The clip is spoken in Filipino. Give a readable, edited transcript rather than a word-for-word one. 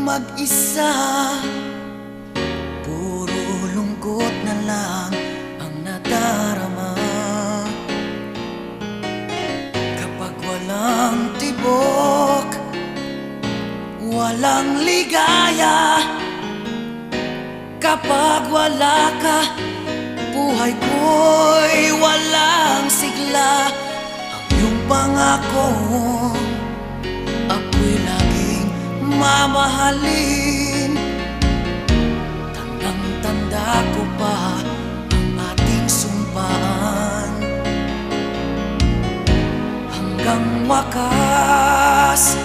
mag-isa, puro lungkot na lang ang nadarama. Kapag walang tibok, walang ligaya, kapag wala ka, buhay ko'y walang sigla. Ang iyong pangako, ako'y laging mamahalin. Tandang-tanda ko pa ang ating sumpaan. Hanggang wakas,